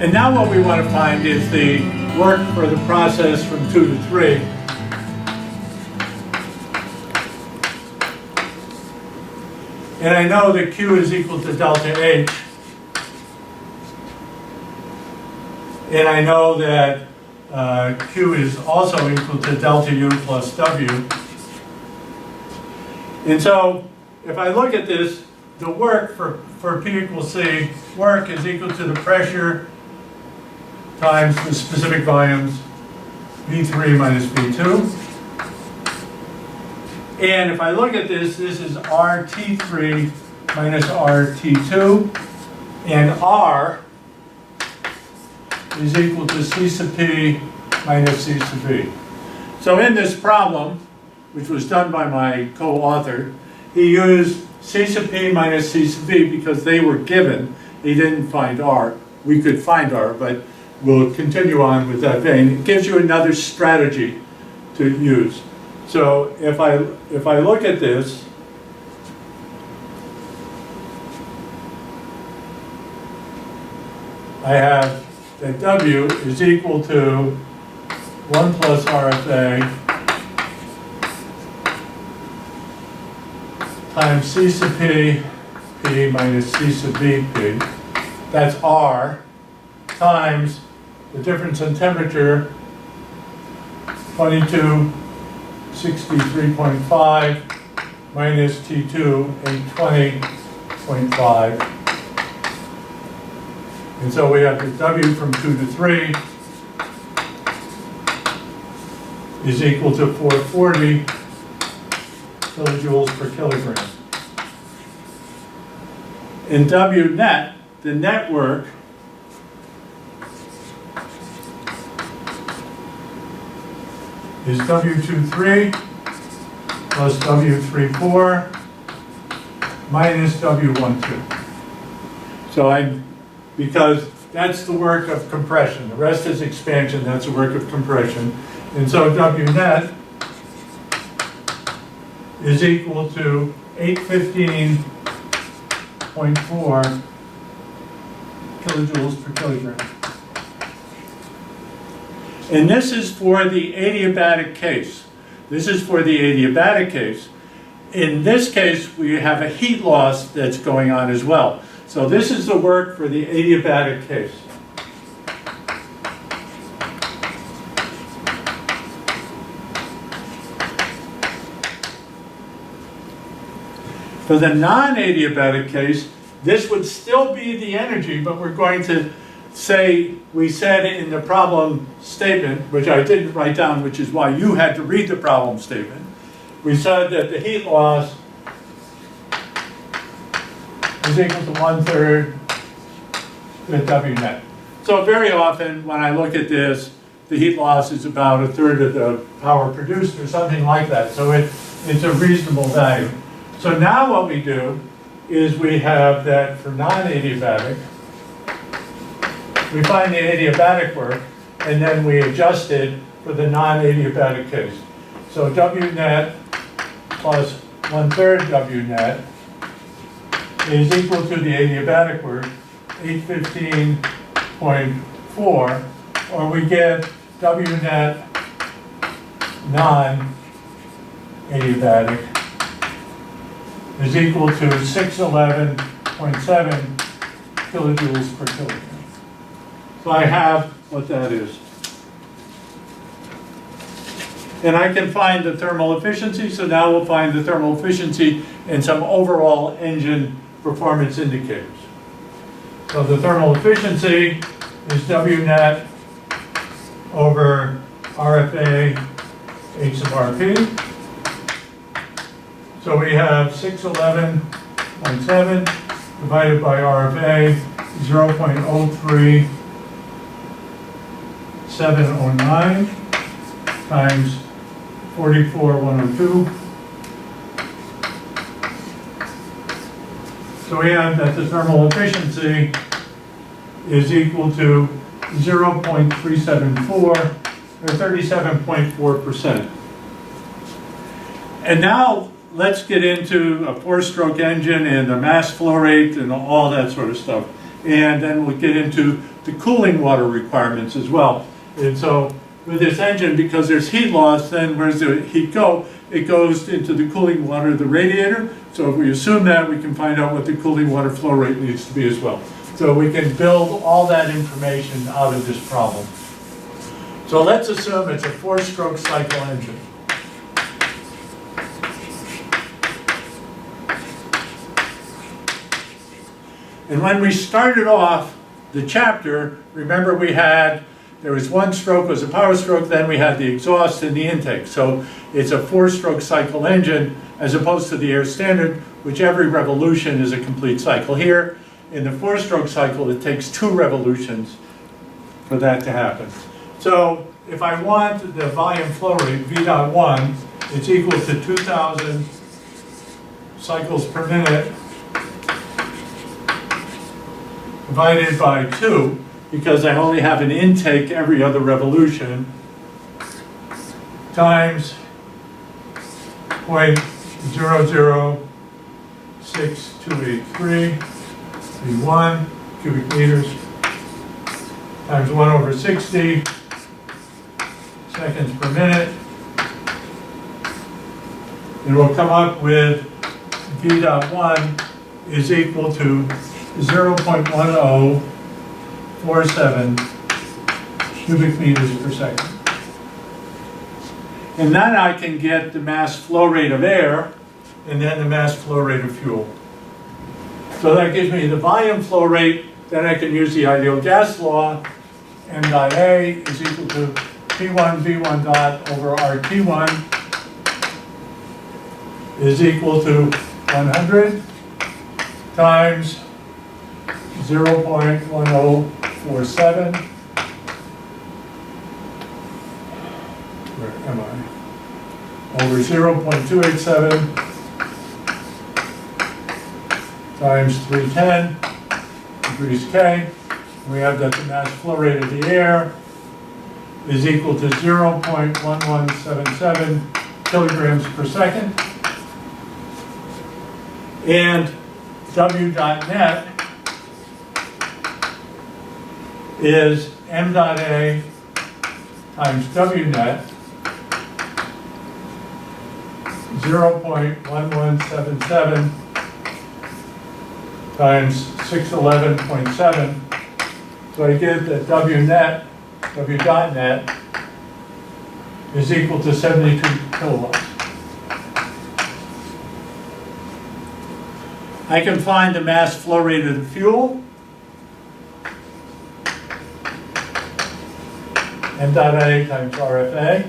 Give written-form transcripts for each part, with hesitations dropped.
And now what we want to find is the work for the process from 2 to 3. And I know that Q is equal to delta H. And I know that Q is also equal to delta U plus W. And so if I look at this, the work for P equals C, work is equal to the pressure times the specific volumes, V3 minus V2. And if I look at this, this is RT3 minus RT2, and R is equal to C sub P minus C sub V. So in this problem, which was done by my co-author, he used C sub P minus C sub V because they were given. He didn't find R. We could find R, but we'll continue on with that vein. It gives you another strategy to use. So if I look at this, I have that W is equal to 1 plus RFA times C sub P, P minus C sub V, P. That's R times the difference in temperature, 2263.5 minus T2, 820.5. And so we have the W from 2 to 3 is equal to 440 kilojoules per kilogram. In W net, the net work is W23 plus W34 minus W12. So because that's the work of compression. The rest is expansion, that's the work of compression. And so W net is equal to 815.4 kilojoules per kilogram. And this is for the adiabatic case. This is for the adiabatic case. In this case, we have a heat loss that's going on as well. So this is the work for the adiabatic case. For the non-adiabatic case, this would still be the energy, but we're going to say, we said in the problem statement, which I didn't write down, which is why you had to read the problem statement, we said that the heat loss is equal to 1/3 the W net. So very often when I look at this, the heat loss is about 1/3 of the power produced or something like that. So it's a reasonable value. So now what we do is we have that for non-adiabatic, we find the adiabatic work, and then we adjust it for the non-adiabatic case. So W net plus 1/3 W net is equal to the adiabatic work, 815.4, or we get W net non-adiabatic is equal to 611.7 kilojoules per kilogram. So I have what that is. And I can find the thermal efficiency, so now we'll find the thermal efficiency and some overall engine performance indicators. So the thermal efficiency is W net over RFA H sub RP. So we have 611.7 divided by RFA, 0.03709 times 44,102. So we have that the thermal efficiency is equal to 0.374, or 37.4%. And now let's get into a 4-stroke engine and the mass flow rate and all that sort of stuff. and then we'll get into the cooling water requirements as well. And so with this engine, because there's heat loss, then where does the heat go? It goes into the cooling water of the radiator. So if we assume that, we can find out what the cooling water flow rate needs to be as well. So we can build all that information out of this problem. So let's assume it's a 4-stroke cycle engine. And when we started off the chapter, remember there was 1 stroke was a power stroke, then we had the exhaust and the intake. So it's a 4-stroke cycle engine as opposed to the air standard, which every revolution is a complete cycle. Here, in the 4-stroke cycle, it takes 2 revolutions for that to happen. So if I want the volume flow rate, V dot 1, it's equal to 2,000 cycles per minute divided by 2, because I only have an intake every other revolution, times 0.006283 V1 cubic meters times 1/60 seconds per minute. And we'll come up with V dot 1 is equal to 0.1047 cubic meters per second. And then I can get the mass flow rate of air and then the mass flow rate of fuel. So that gives me the volume flow rate. Then I can use the ideal gas law. M dot A is equal to P1 V1 dot over RT1 is equal to 100 times 0.1047. Where am I? Over 0.287 times 310 degrees K. We have that the mass flow rate of the air is equal to 0.1177 kilograms per second. And W dot net is M dot A times W net, 0.1177 times 611.7. So I get that W dot net is equal to 72 kilowatts. I can find the mass flow rate of the fuel. M dot A times RFA.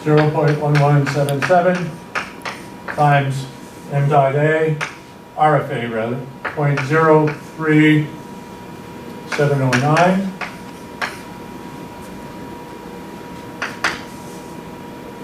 0.1177 times M dot A, RFA rather, 0.03709.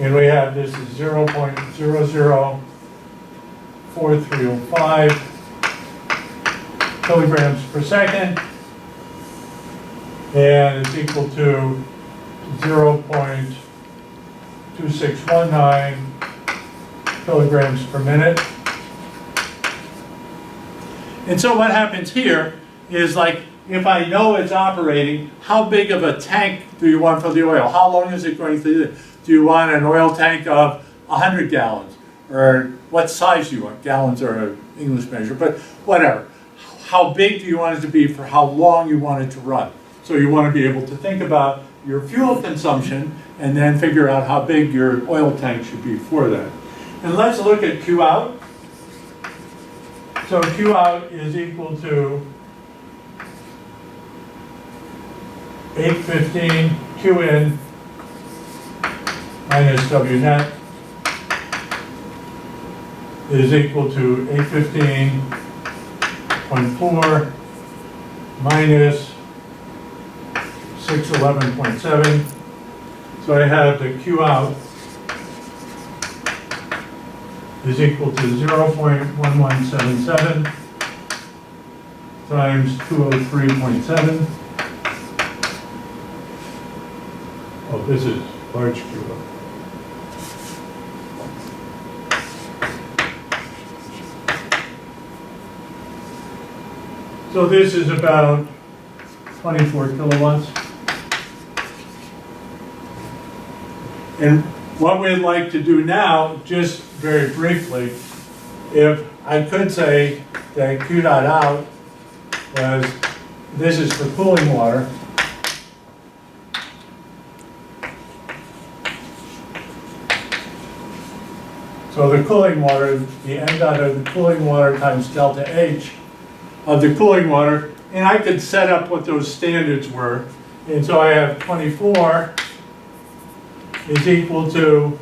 And we have this is 0.004305 kilograms per second, and it's equal to 0.2619 kilograms per minute. And so what happens here is, like, if I know it's operating, how big of a tank do you want for the oil? How long is it going to do? Do you want an oil tank of 100 gallons? Or what size do you want? Gallons are an English measure, but whatever. How big do you want it to be for how long you want it to run? So you want to be able to think about your fuel consumption and then figure out how big your oil tank should be for that. And let's look at Q out. So Q out is equal to 815 Q in minus W net is equal to 815.4 minus 611.7. So I have the Q out is equal to 0.1177 times 203.7. Oh, this is large Q out. So this is about 24 kilowatts. And what we'd like to do now, just very briefly, if I could say that Q dot out was, this is for cooling water. So the cooling water, the M dot of the cooling water times delta H of the cooling water, and I could set up what those standards were. And so I have 24 is equal to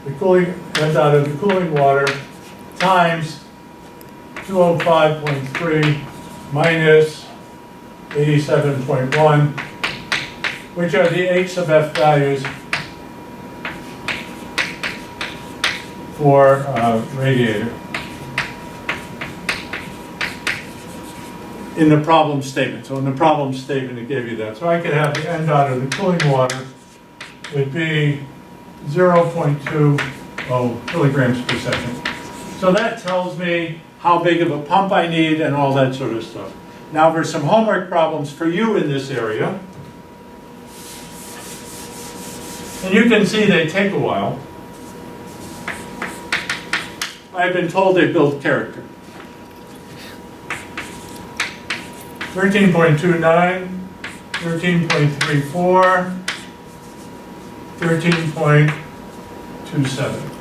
the cooling M dot of the cooling water times 205.3 minus 87.1, which are the H sub F values for radiator in the problem statement. So in the problem statement it gave you that. So I could have the M dot of the cooling water would be 0.20 kilograms per second. So that tells me how big of a pump I need and all that sort of stuff. Now for some homework problems for you in this area. And you can see they take a while. I've been told they build character. 13.29, 13.34, 13.27.